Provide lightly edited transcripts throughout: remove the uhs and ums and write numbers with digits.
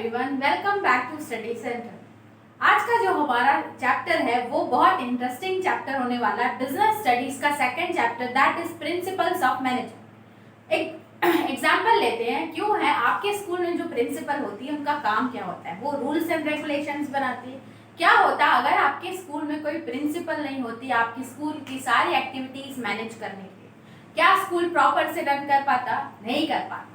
Everyone, welcome back to study centre. आज का जो हमारा चैप्टर है वो बहुत इंटरेस्टिंग चैप्टर होने वाला है। बिजनेस स्टडीज का second chapter, that is principles of management. एक एग्जांपल लेते हैं। क्यों है आपके स्कूल में जो प्रिंसिपल होती है उनका काम क्या होता है? वो रूल्स एंड रेगुलेशंस बनाती है। क्या होता अगर आपके स्कूल में कोई प्रिंसिपल नहीं होती आपकी स्कूल की सारी एक्टिविटीज मैनेज करने के लिए? क्या स्कूल प्रॉपर से रन कर पाता? नहीं कर पाता।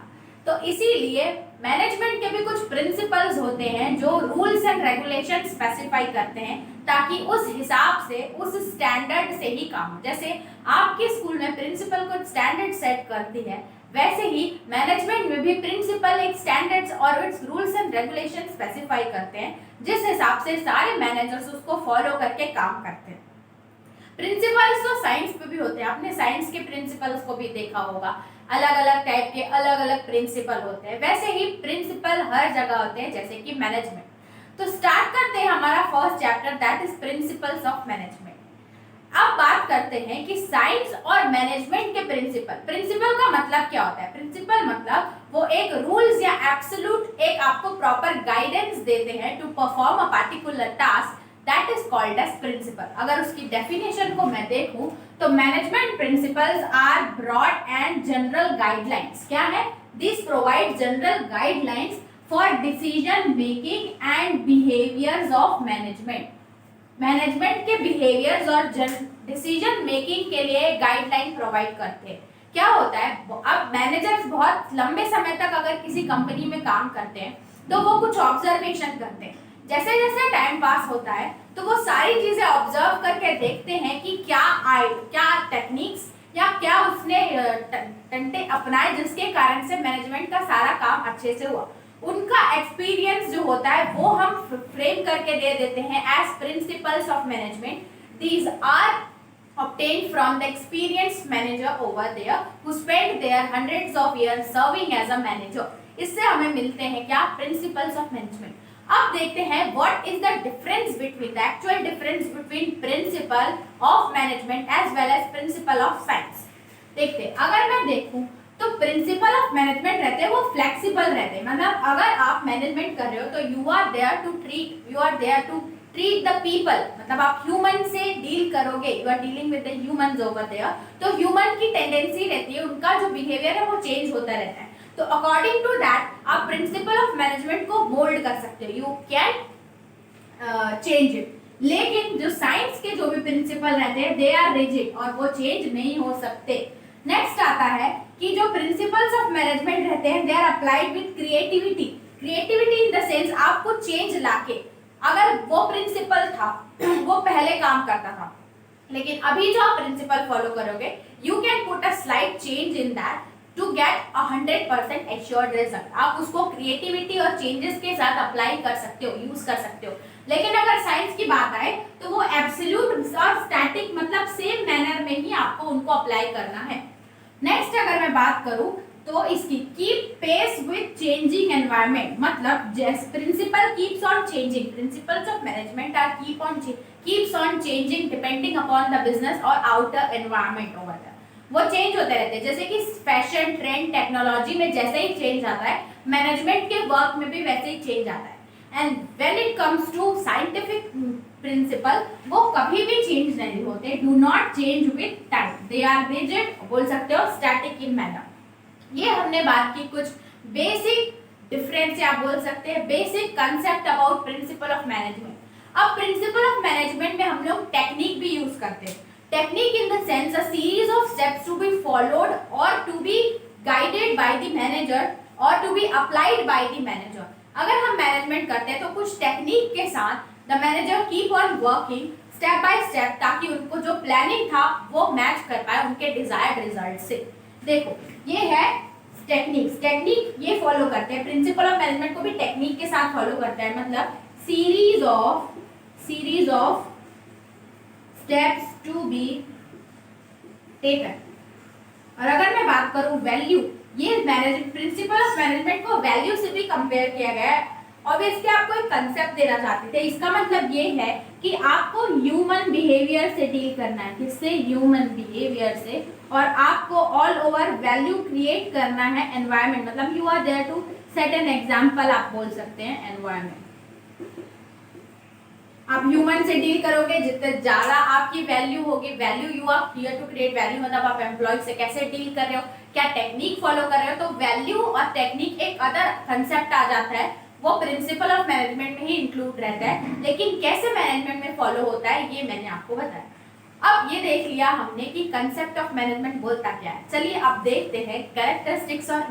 तो इसीलिए मैनेजमेंट के भी कुछ प्रिंसिपल्स होते हैं जो रूल्स एंड रेगुलेशन स्पेसिफाई करते हैं ताकि उस हिसाब से उस स्टैंडर्ड से ही काम हो। जैसे आपके स्कूल में प्रिंसिपल कुछ स्टैंडर्ड सेट करती है, वैसे ही मैनेजमेंट में भी प्रिंसिपल एक स्टैंडर्ड्स और it's rules and regulation specify करते हैं जिस हिसाब से सारे मैनेजर्स उसको फॉलो करके काम करते हैं। प्रिंसिपल्स तो साइंस पे भी होते हैं, आपने साइंस के प्रिंसिपल्स को भी देखा होगा। अलग अलग टाइप के अलग अलग प्रिंसिपल होते हैं, वैसे ही प्रिंसिपल हर जगह होते हैं जैसे कि मैनेजमेंट। तो स्टार्ट करते हैं हमारा first chapter, that is principles of management. अब बात करते हैं कि साइंस और मैनेजमेंट के प्रिंसिपल का मतलब क्या होता है। प्रिंसिपल मतलब वो एक रूल्स या एब्सोल्यूट एक आपको प्रॉपर गाइडेंस देते हैं to perform a particular task, that is called as principle. अगर उसकी डेफिनेशन को मैं देखूं तो management principles are broad and general guidelines. क्या है? This provide general guidelines for decision making and behaviours of management. Management के बिहेवियर्स और डिसीजन मेकिंग के लिए गाइडलाइन प्रोवाइड करते हैं। क्या होता है, अब मैनेजर्स बहुत लंबे समय तक अगर किसी कंपनी में काम करते हैं तो वो कुछ ऑब्जर्वेशन करते हैं। जैसे जैसे टाइम पास होता है तो वो सारी चीजें ऑब्जर्व करके देखते हैं कि क्या टेक्निक्स या क्या उसने तंटे अपनाए जिसके कारण से मैनेजमेंट का सारा काम अच्छे से हुआ। उनका एक्सपीरियंस जो होता है वो हम फ्रेम करके दे देते हैं as principles of management. These are obtained from the experienced manager over there who spent their hundreds of years serving as a manager। इससे हमें मिलते हैं क्या? Principles of management. अब देखते हैं what is the difference between the actual difference between principle of management as well as principle of science. देखते हैं, अगर मैं देखूं तो प्रिंसिपल ऑफ मैनेजमेंट रहते हैं वो फ्लेक्सिबल रहते हैं। मतलब अगर आप मैनेजमेंट कर रहे हो तो you are there to treat the people, मतलब आप ह्यूमन से डील करोगे, you are dealing with the humans over there. तो ह्यूमन की टेंडेंसी रहती है, उनका जो बिहेवियर है वो चेंज होता रहता है। तो अकॉर्डिंग टू दैट आप प्रिंसिपल ऑफ मैनेजमेंट को मोल्ड कर सकते हो, यू कैन चेंज इट। लेकिन जो साइंस के जो भी प्रिंसिपल रहते हैं दे आर रिजिड और वो चेंज नहीं हो सकते। नेक्स्ट आता है कि जो प्रिंसिपल्स ऑफ मैनेजमेंट रहते हैं they are applied with creativity in the sense आपको चेंज लाके, अगर वो प्रिंसिपल था वो पहले काम करता था लेकिन अभी जो आप प्रिंसिपल फॉलो करोगे you can put a slight change in that to get 100% assured result. आप उसको क्रिएटिविटी और चेंजेस के साथ अप्लाई कर सकते हो, यूज कर सकते हो। लेकिन अगर साइंस की बात आए तो वो एब्सोल्यूट और स्टैटिक मतलब सेम मैनर में ही आपको उनको अप्लाई करना है। नेक्स्ट अगर मैं बात करूं तो इसकी keep pace with changing environment, मतलब जैसे principle keeps on changing, principles of management are keeps on changing depending upon the business और आउटर एनवायरनमेंट ओवर दैट। वो चेंज होते रहते हैं, जैसे कि फैशन ट्रेंड टेक्नोलॉजी में जैसे ही चेंज आता है मैनेजमेंट के वर्क में भी वैसे ही चेंज आता है। And when it comes to scientific principle वो कभी भी चेंज नहीं होते, do not change with time, they are rigid, बोल सकते हो स्टैटिक इन मैनर। ये हमने बात की कुछ बेसिक डिफरेंस या बोल सकते हैं basic concept about principle of management. अब प्रिंसिपल ऑफ मैनेजमेंट में हम लोग टेक्निक भी यूज करते हैं। Technique in the sense a series of steps to be followed और to be guided by the manager और to be applied by the manager. अगर हम मैनेजमेंट करते हैं तो कुछ टेक्निक के साथ the manager keep on working step by step ताकि उनको जो प्लानिंग था वो मैच कर पाए उनके डिजायर्ड रिजल्ट से। देखो ये है टेक्निक ये फॉलो करते हैं, प्रिंसिपल ऑफ मैनेजमेंट को भी टेक्निक के साथ फॉलो करता है, मतलब series of steps to be taken. और अगर मैं बात करूं वैल्यू, ये प्रिंसिपल ऑफ मैनेजमेंट को वैल्यू से भी कंपेयर किया गया है। ऑब्वियसली आपको एक कंसेप्ट देना चाहते थे, इसका मतलब ये है कि आपको ह्यूमन बिहेवियर से डील करना है, किससे? ह्यूमन बिहेवियर से। और आपको ऑल ओवर वैल्यू क्रिएट करना है एनवायरनमेंट, मतलब you are there to set an example आप बोल सकते हैं एनवायरमेंट। आप ह्यूमन से डील करोगे, जितने ज्यादा आपकी वैल्यू होगी, value you are here to create value, मतलब आप एम्प्लॉय से कैसे डील कर रहे हो, क्या टेक्निक फॉलो कर रहे हो, तो वैल्यू और टेक्निक एक अदर कंसेप्ट आ जाता है, वो प्रिंसिपल ऑफ मैनेजमेंट में ही इंक्लूड रहता है, लेकिन कैसे मैनेजमेंट में फॉलो होता है ये मैंने आपको बताया। अब ये देख लिया हमने कि कंसेप्ट ऑफ मैनेजमेंट बोलता क्या है। चलिए अब देखते हैं कैरेक्टरिस्टिक्स और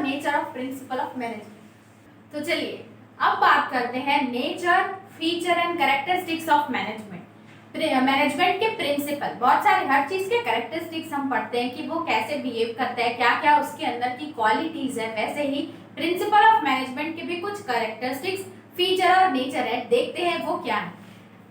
nature of principal of management. तो चलिए अब बात करते हैं nature, feature and characteristics of management. Management के प्रिंसिपल, बहुत सारे हर चीज के कैरेक्टरिस्टिक्स हम पढ़ते हैं कि वो कैसे बिहेव करता है, क्या क्या उसके अंदर की क्वालिटीज है, वैसे ही प्रिंसिपल ऑफ मैनेजमेंट के भी कुछ कैरेक्टरिस्टिक्स, फीचर और नेचर है। देखते हैं वो क्या है।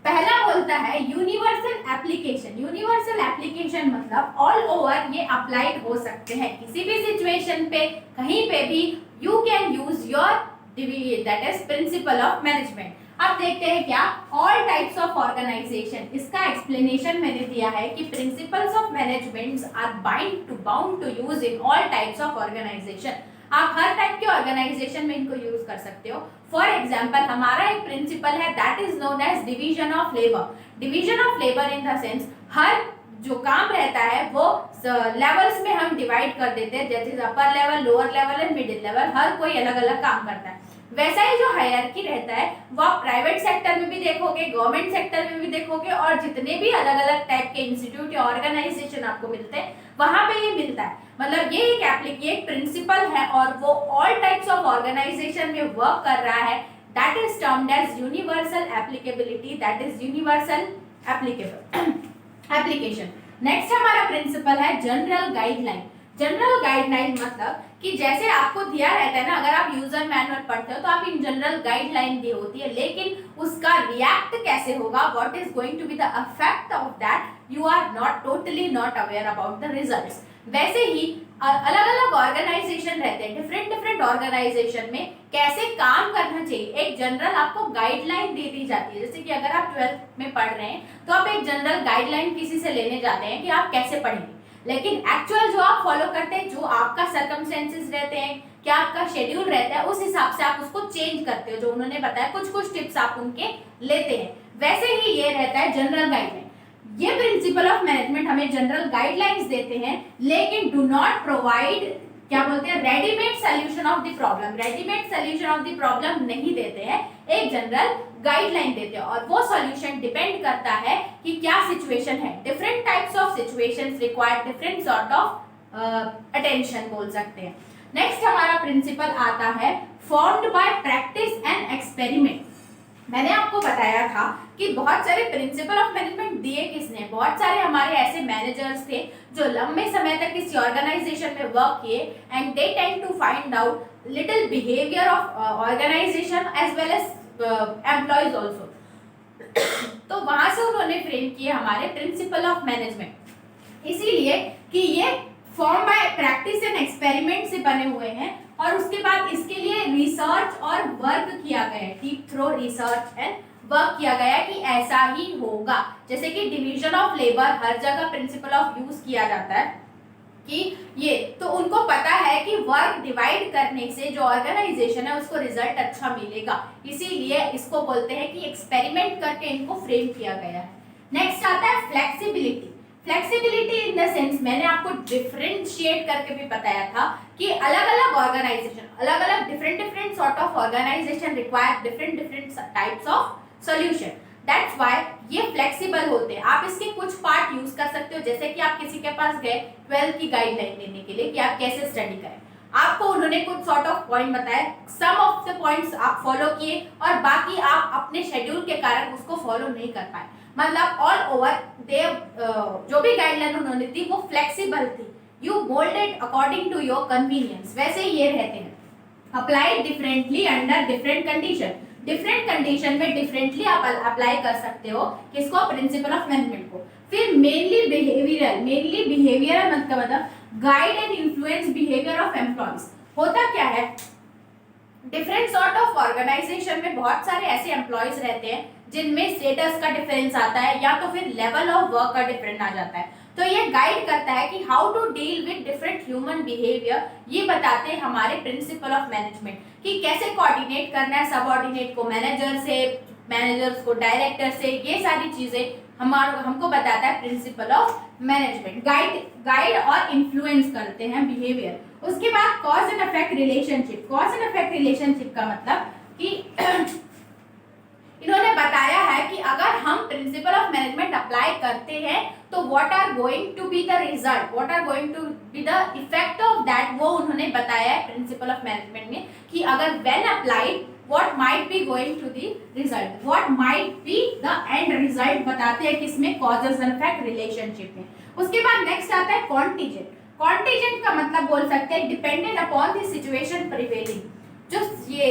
पहला बोलता है यूनिवर्सल एप्लीकेशन। यूनिवर्सल एप्लीकेशन मतलब ऑल ओवर ये अप्लाइड हो सकते हैं किसी भी सिचुएशन पे, कहीं पे भी you can use your that is principle of management. अब देखते हैं क्या ऑल टाइप्स ऑफ ऑर्गेनाइजेशन, इसका एक्सप्लेनेशन मैंने दिया है कि principles of management are bound to use in all types of organisation. आप हर टाइप के ऑर्गेनाइजेशन में इनको यूज कर सकते हो। फॉर एग्जाम्पल हमारा एक प्रिंसिपल है that is known as division of labour. Division of labour in the sense हर जो काम रहता है वो लेवल्स में हम डिवाइड कर देते हैं, जैसे upper level, lower level and middle level, हर कोई अलग अलग काम करता है। वैसा ही जो हायरार्की रहता है वो आप प्राइवेट सेक्टर में भी देखोगे, गवर्नमेंट सेक्टर में भी देखोगे, और जितने भी अलग अलग टाइप के इंस्टीट्यूट या ऑर्गेनाइजेशन आपको मिलते हैं वहां पे ये मिलता है। मतलब ये एक प्रिंसिपल है और वो ऑल टाइप्स ऑफ ऑर्गेनाइजेशन में वर्क कर रहा है। That is termed as universal applicability, that is universal application. Next हमारा प्रिंसिपल है जनरल गाइडलाइन। जनरल गाइडलाइन मतलब कि जैसे आपको दिया रहता है ना, अगर आप यूजर मैनुअल पढ़ते हो तो आप इन जनरल गाइडलाइन दी होती है, लेकिन उसका रिएक्ट कैसे होगा, what is going to be the effect of that, you are not totally not aware about the results. वैसे ही अलग अलग ऑर्गेनाइजेशन रहते हैं, डिफरेंट ऑर्गेनाइजेशन में कैसे काम करना चाहिए, एक जनरल आपको गाइडलाइन दे दी जाती है। जैसे कि अगर आप 12th में पढ़ रहे हैं तो आप एक जनरल गाइडलाइन किसी से लेने जाते हैं कि आप कैसे पढ़ेंगे, लेकिन एक्चुअल जो आप फॉलो करते हैं, जो आपका सर्कमस्टेंसेस रहते हैं, क्या आपका शेड्यूल रहता है, उस हिसाब से आप उसको चेंज करते हो। जो उन्होंने बताया कुछ टिप्स आप उनके लेते हैं, वैसे ही ये रहता है जनरल गाइडलाइन। ये प्रिंसिपल ऑफ मैनेजमेंट हमें जनरल गाइडलाइंस देते हैं, लेकिन डू नॉट प्रोवाइड, क्या बोलते हैं, readymade solution of the problem. Readymade solution of the problem नहीं देते हैं, एक जनरल गाइडलाइन देते हैं, और वो सॉल्यूशन डिपेंड करता है कि क्या सिचुएशन है। Different types of situations require different sort of attention बोल सकते हैं। नेक्स्ट हमारा प्रिंसिपल आता है formed by practice and experiment. मैंने आपको बताया था कि बहुत सारे प्रिंसिपल ऑफ मैनेजमेंट दिए किसने, बहुत सारे हमारे ऐसे मैनेजर्स थे जो लंबे समय तक किसी ऑर्गेनाइजेशन में वर्क किए, and they tend to find out little behaviour of organisation as well as employees also. तो वहां से उन्होंने फ्रेम किए हमारे प्रिंसिपल ऑफ मैनेजमेंट, इसीलिए कि ये form by practice and experiment से बने हुए हैं, और उसके बाद इसके लिए रिसर्च और वर्क किया गया है, deep thorough research and work किया गया कि ऐसा ही होगा। जैसे कि डिवीजन ऑफ लेबर हर जगह प्रिंसिपल ऑफ यूज किया जाता है कि ये, तो उनको पता है कि वर्क डिवाइड करने से जो ऑर्गेनाइजेशन है उसको रिजल्ट अच्छा मिलेगा, इसीलिए इसको बोलते हैं कि एक्सपेरिमेंट करके इनको फ्रेम किया गया है। नेक्स्ट आता है flexibility. Flexibility in the sense मैंने आपको डिफरेंशिएट करके भी बताया था कि अलग अलग ऑर्गेनाइजेशन, अलग अलग different sort of organisation require different types of solution, that's why ये फ्लेक्सिबल होते हैं। आप इसके कुछ पार्ट यूज कर सकते हो, जैसे कि आप किसी के पास गए 12th की गाइडलाइन लेने के लिए कि आप कैसे स्टडी करें, आपको उन्होंने कुछ सॉर्ट ऑफ पॉइंट बताए, सम ऑफ द पॉइंट्स आप फॉलो किए और बाकी आप अपने शेड्यूल के कारण उसको फॉलो नहीं कर पाए। मतलब ऑल ओवर दे जो भी गाइडलाइन उन्होंने दी वो फ्लेक्सिबल थी, you moulded according to your convenience. वैसे ये रहते हैं applied differently under different condition, different condition में डिफरेंटली आप अप्लाई कर सकते हो किसको, प्रिंसिपल ऑफ मैनेजमेंट को। फिर मेनली बिहेवियरल मतलब guide and influence behaviour of employees. होता क्या है, डिफरेंट सॉर्ट ऑफ ऑर्गेनाइजेशन में बहुत सारे ऐसे एम्प्लॉइज रहते हैं जिनमें स्टेटस का डिफरेंस आता है या तो फिर लेवल ऑफ वर्क का डिफरेंस आ जाता है। तो ये गाइड करता है कि how to deal with different human behaviour. ये बताते हैं हमारे प्रिंसिपल ऑफ मैनेजमेंट कि कैसे कोऑर्डिनेट करना है सबऑर्डिनेट को मैनेजर से, मैनेजर्स को डायरेक्टर से, ये सारी चीजें हमको बताता है प्रिंसिपल ऑफ मैनेजमेंट। गाइड और इन्फ्लुएंस करते हैं बिहेवियर। उसके बाद cause and effect relationship. Cause and effect relationship का मतलब कि इन्होंने बताया है कि अगर हम प्रिंसिपल ऑफ मैनेजमेंट अप्लाई करते हैं तो what are going to be the result, what are going to be the effect of that, वो उन्होंने बताया है प्रिंसिपल ऑफ मैनेजमेंट में कि अगर when applied what might be going to the result, what might be the end result बताते हैं किसमें, causes and effect relationship में। उसके बाद नेक्स्ट आता है contingent। contingent का मतलब बोल सकते हैं dependent upon the situation prevailing। जो ये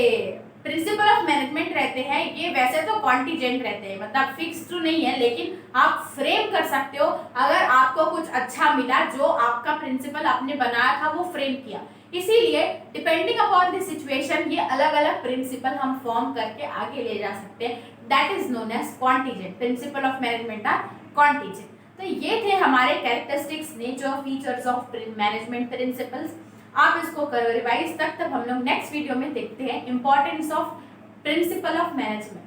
प्रिंसिपल ऑफ मैनेजमेंट रहते हैं ये वैसे तो कॉन्टीजेंट रहते हैं, मतलब फिक्स तो नहीं है, लेकिन आप फ्रेम कर सकते हो। अगर आपको कुछ अच्छा मिला जो आपका प्रिंसिपल आपने बनाया था वो फ्रेम किया, इसीलिए डिपेंडिंग अपॉन द सिचुएशन ये अलग अलग प्रिंसिपल हम फॉर्म करके आगे ले जा सकते हैं। That is known as contingent. Principle of management are contingent. तो ये थे हमारे characteristics, nature, features of management principles. आप इसको करो रिवाइज। तक हम लोग नेक्स्ट वीडियो में देखते हैं importance of principal of management.